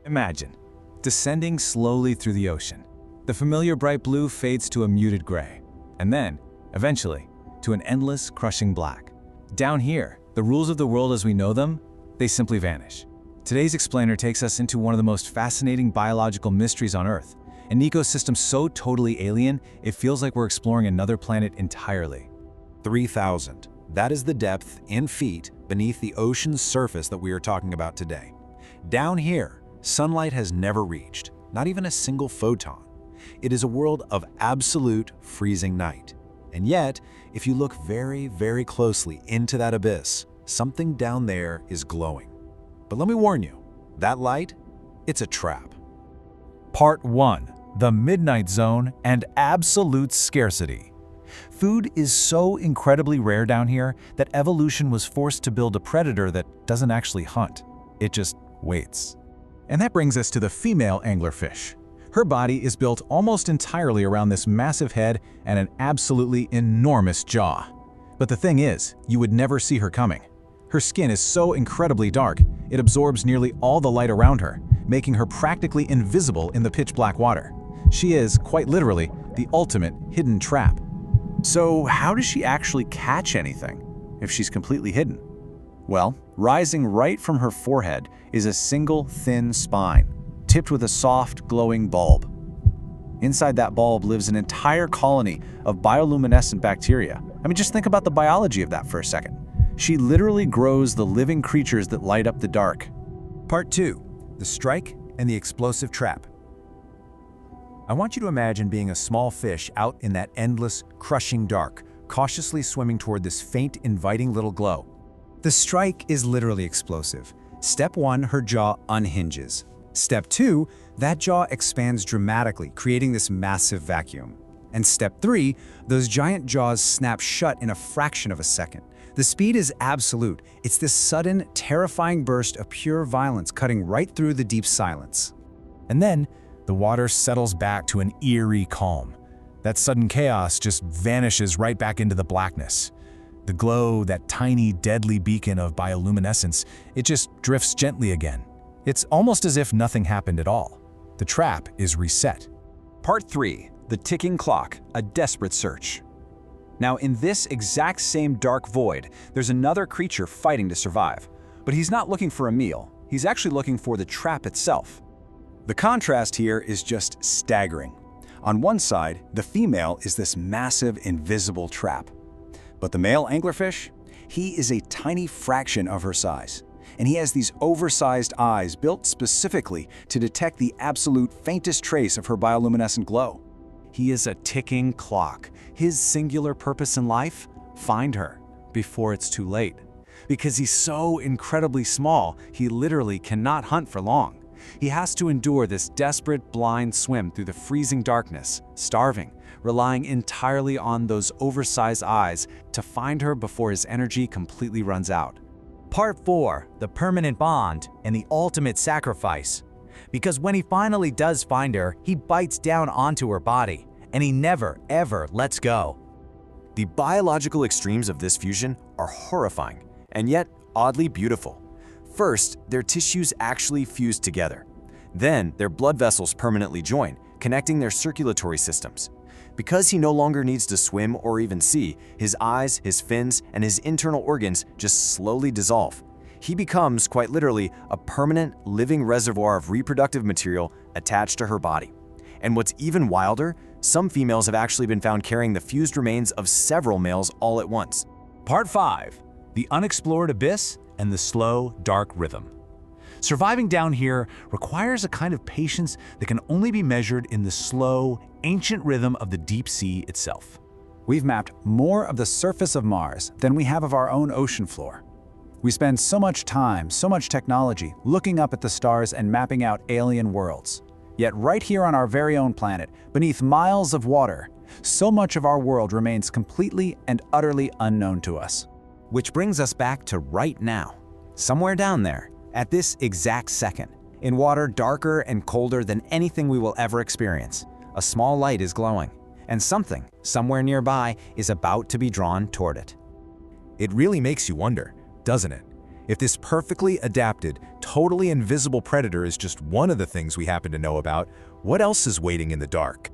Imagine descending slowly through the ocean. The familiar bright blue fades to a muted gray, and then, eventually, to an endless, crushing black. Down here, the rules of the world as we know them, they simply vanish. Today's explainer takes us into one of the most fascinating biological mysteries on Earth, an ecosystem so totally alien, it feels like we're exploring another planet entirely. 3,000. That is the depth, in feet, beneath the ocean's surface that we are talking about today. Down here, sunlight has never reached, not even a single photon. It is a world of absolute freezing night. And yet, if you look very, very closely into that abyss, something down there is glowing. But let me warn you, that light, it's a trap. Part 1. The Midnight Zone and Absolute Scarcity. Food is so incredibly rare down here that evolution was forced to build a predator that doesn't actually hunt. It just waits. And that brings us to the female anglerfish. Her body is built almost entirely around this massive head and an absolutely enormous jaw. But the thing is, you would never see her coming. Her skin is so incredibly dark, it absorbs nearly all the light around her, making her practically invisible in the pitch-black water. She is, quite literally, the ultimate hidden trap. So how does she actually catch anything if she's completely hidden? Well, rising right from her forehead is a single thin spine, tipped with a soft, glowing bulb. Inside that bulb lives an entire colony of bioluminescent bacteria. I mean, just think about the biology of that for a second. She literally grows the living creatures that light up the dark. Part 2. The Strike and the Explosive Trap. I want you to imagine being a small fish out in that endless, crushing dark, cautiously swimming toward this faint, inviting little glow. The strike is literally explosive. Step 1, her jaw unhinges. Step 2, that jaw expands dramatically, creating this massive vacuum. And step 3, those giant jaws snap shut in a fraction of a second. The speed is absolute. It's this sudden, terrifying burst of pure violence cutting right through the deep silence. And then, the water settles back to an eerie calm. That sudden chaos just vanishes right back into the blackness. The glow, that tiny, deadly beacon of bioluminescence, it just drifts gently again. It's almost as if nothing happened at all. The trap is reset. Part 3. The Ticking Clock, a Desperate Search. Now, in this exact same dark void, there's another creature fighting to survive. But he's not looking for a meal. He's actually looking for the trap itself. The contrast here is just staggering. On one side, the female is this massive, invisible trap. But the male anglerfish, he is a tiny fraction of her size. And he has these oversized eyes built specifically to detect the absolute faintest trace of her bioluminescent glow. He is a ticking clock. His singular purpose in life? Find her before it's too late. Because he's so incredibly small, he literally cannot hunt for long. He has to endure this desperate, blind swim through the freezing darkness, starving, relying entirely on those oversized eyes to find her before his energy completely runs out. Part 4. The Permanent Bond and the Ultimate Sacrifice. Because when he finally does find her, he bites down onto her body, and he never, ever lets go. The biological extremes of this fusion are horrifying, and yet oddly beautiful. First, their tissues actually fuse together. Then, their blood vessels permanently join, connecting their circulatory systems. Because he no longer needs to swim or even see, his eyes, his fins, and his internal organs just slowly dissolve. He becomes, quite literally, a permanent, living reservoir of reproductive material attached to her body. And what's even wilder, some females have actually been found carrying the fused remains of several males all at once. Part 5. The Unexplored Abyss and the Slow, Dark Rhythm. Surviving down here requires a kind of patience that can only be measured in the slow, ancient rhythm of the deep sea itself. We've mapped more of the surface of Mars than we have of our own ocean floor. We spend so much time, so much technology looking up at the stars and mapping out alien worlds. Yet right here on our very own planet, beneath miles of water, so much of our world remains completely and utterly unknown to us. Which brings us back to right now. Somewhere down there, at this exact second, in water darker and colder than anything we will ever experience, a small light is glowing, and something, somewhere nearby, is about to be drawn toward it. It really makes you wonder, doesn't it? If this perfectly adapted, totally invisible predator is just one of the things we happen to know about, what else is waiting in the dark?